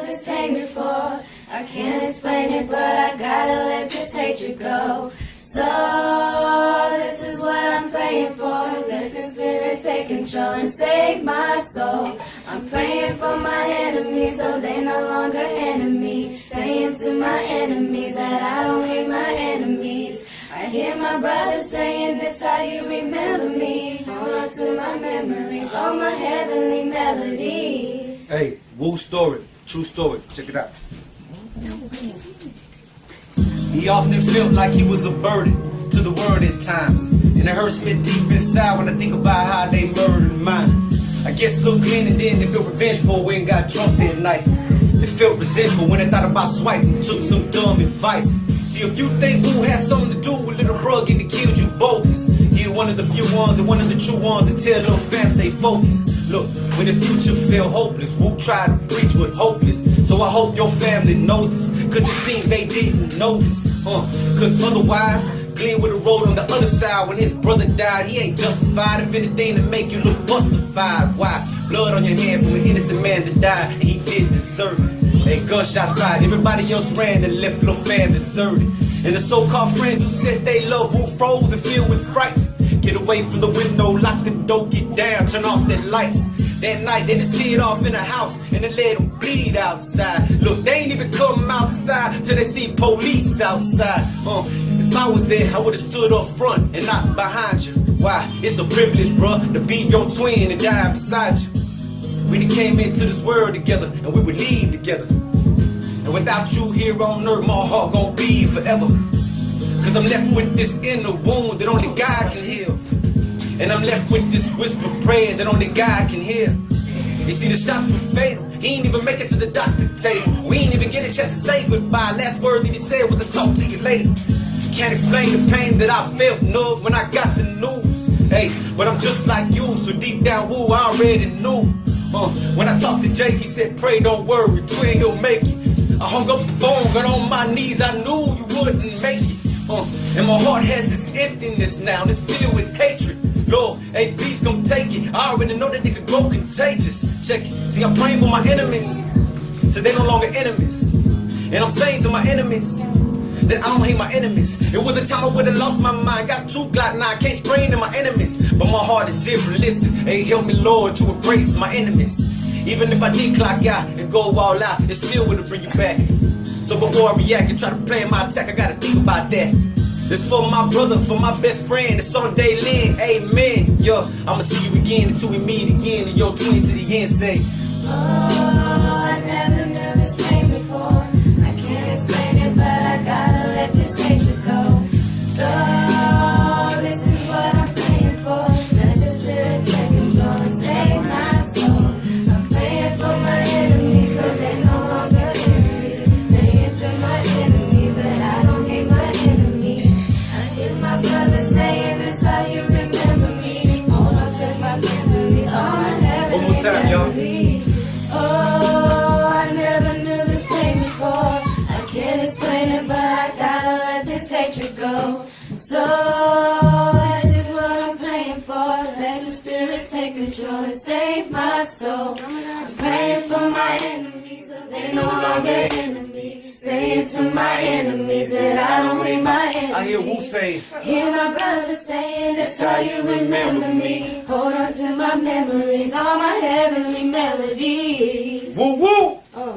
this pain before. I can't explain it, but I gotta let this hatred go. So this is what I'm praying for. Let your spirit take control and save my soul. I'm praying for my enemies so they no longer enemies. Saying to my enemies that I don't hate my enemies. I hear my brother saying this how you remember me. Hold on to my memories, all my heavenly melodies. Hey, Wu story, true story, check it out. He often felt like he was a burden to the world at times, and it hurts me deep inside when I think about how they murdered mine. I guess look in and then they felt revengeful when got drunk that night. They felt resentful when they thought about swiping, took some dumb advice. See, if you think Wu has something to do with little bro getting killed, you bogus. You're one of the few ones and one of the true ones that tell little fans stay focused. Look, when the future felt hopeless, Wu tried to preach with hopeless. So I hope your family knows this, cause it seems they didn't notice. Cause otherwise, Glenn would've rode on the other side when his brother died. He ain't justified, if anything, to make you look justified. Why? Blood on your hand from an innocent man that died, and he did deserve it. Hey, gunshots fired, everybody else ran and left little fam deserted. And the so-called friends who said they love Wu froze and filled with fright. Get away from the window, lock the door, get down, turn off the lights. That night they just see it off in the house and they let them bleed outside. Look, they ain't even come outside till they see police outside. If I was there, I would've stood up front and not behind you. Why? It's a privilege, bruh, to be your twin and die beside you. We done came into this world together and we would leave together. And without you here on earth, my heart gon' bleed forever. Cause I'm left with this inner wound that only God can heal. And I'm left with this whispered prayer that only God can hear. You see, the shots were fatal. He ain't even make it to the doctor table. We ain't even get a chance to say goodbye. Last word that he said was to talk to you later. Can't explain the pain that I felt, Nug, when I got the news. Hey, but I'm just like you, so deep down, Wu, I already knew. When I talked to Jake, he said, pray, don't worry, twin, he'll make it. I hung up the phone, got on my knees, I knew you wouldn't make it. And my heart has this emptiness now, it's filled with hatred. Lord, hey, please come take it. I already know that they could grow contagious. Check it. See, I'm praying for my enemies, so they no longer enemies. And I'm saying to my enemies that I don't hate my enemies. It was a time I would've lost my mind. Got 2 Glock 9, can't spray to my enemies. But my heart is different, listen. Hey, help me, Lord, to embrace my enemies. Even if I did clock out and go all out, it still would've bring you back. So before I react and try to plan my attack, I gotta think about that. This for my brother, for my best friend, it's on day Lynn, amen. Yo, I'ma see you again until we meet again. And your twin to the end say, oh, I never knew this pain before. I can't explain it, but I gotta let this hatred go. So this is what I'm praying for. Let your spirit take control and save my soul. I'm praying for my enemies so they no longer enemies. Saying to my enemies that I don't hate my enemies. I hear my brother saying this how you remember me. Hold on to my memories, all my heavenly one more time, y'all. Oh, I never knew this pain before. I can't explain it, but I gotta let this hatred go. So this is what I'm praying for. Let your spirit take control and save my soul. I'm praying for my enemies so they no longer enemies. Saying to my enemies that I don't hate my enemies. I hear Wu say, hear my brother saying that's how you remember me. Hold on to my memories, all my heavenly melodies. Woo woo!